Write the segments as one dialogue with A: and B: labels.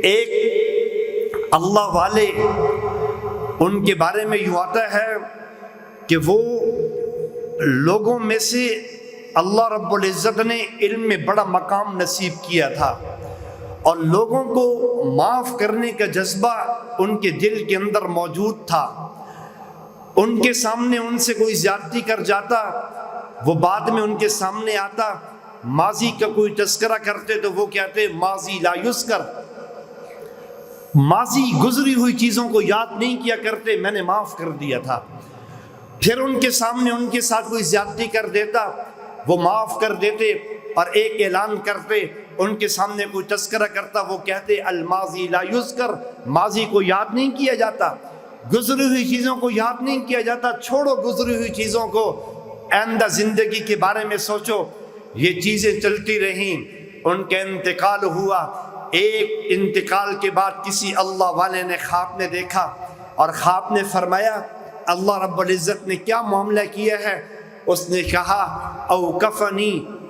A: ایک اللہ والے ان کے بارے میں یوں آتا ہے کہ وہ لوگوں میں سے اللہ رب العزت نے علم میں بڑا مقام نصیب کیا تھا، اور لوگوں کو معاف کرنے کا جذبہ ان کے دل کے اندر موجود تھا۔ ان کے سامنے ان سے کوئی زیادتی کر جاتا، وہ بعد میں ان کے سامنے آتا، ماضی کا کوئی تذکرہ کرتے تو وہ کہتے ماضی لا یذکر، ماضی گزری ہوئی چیزوں کو یاد نہیں کیا کرتے، میں نے معاف کر دیا تھا۔ پھر ان کے سامنے ان کے ساتھ کوئی زیادتی کر دیتا، وہ معاف کر دیتے اور ایک اعلان کرتے، ان کے سامنے کوئی تذکرہ کرتا، وہ کہتے الماضی لا یذکر، ماضی کو یاد نہیں کیا جاتا، گزری ہوئی چیزوں کو یاد نہیں کیا جاتا، چھوڑو گزری ہوئی چیزوں کو، آئندہ زندگی کے بارے میں سوچو۔ یہ چیزیں چلتی رہیں، ان کا انتقال ہوا۔ ایک انتقال کے بعد کسی اللہ والے نے خواب میں دیکھا، اور خواب نے فرمایا اللہ رب العزت نے کیا معاملہ کیا ہے؟ اس نے کہا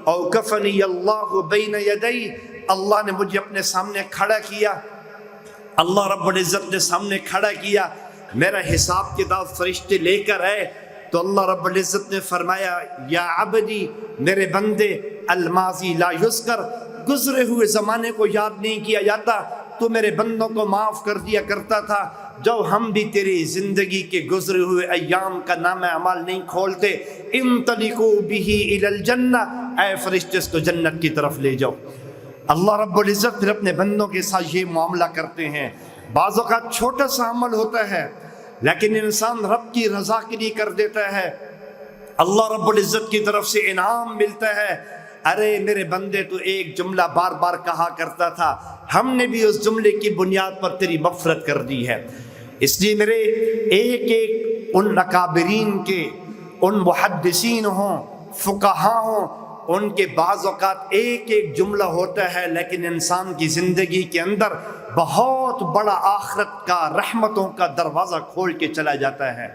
A: اوقفنی اللہ بین یدی، اللہ نے مجھے اپنے سامنے کھڑا کیا، اللہ رب العزت نے سامنے کھڑا کیا، میرا حساب کتاب فرشتے لے کر آئے تو اللہ رب العزت نے فرمایا یا عبدی، میرے بندے، الماضی لا یذکر، گزرے ہوئے زمانے کو یاد نہیں کیا جاتا، تو میرے بندوں کو معاف کر دیا کرتا تھا، جب ہم بھی تیری زندگی کے گزرے ہوئے ایام کا نام اعمال نہیں کھولتے، انطلقوا بہ الی الجنہ، اے فرشتے اس کو جنت کی طرف لے جاؤ۔ اللہ رب العزت پھر اپنے بندوں کے ساتھ یہ معاملہ کرتے ہیں۔ بعض اوقات چھوٹا سا عمل ہوتا ہے لیکن انسان رب کی رضا کے لیے کر دیتا ہے، اللہ رب العزت کی طرف سے انعام ملتا ہے۔ ارے میرے بندے تو ایک جملہ بار بار کہا کرتا تھا، ہم نے بھی اس جملے کی بنیاد پر تیری مغفرت کر دی ہے۔ اس لیے میرے ایک ان اکابرین کے، ان محدثین ہوں، فقہاء ہوں، ان کے بعض اوقات ایک جملہ ہوتا ہے لیکن انسان کی زندگی کے اندر بہت بڑا آخرت کا، رحمتوں کا دروازہ کھول کے چلا جاتا ہے۔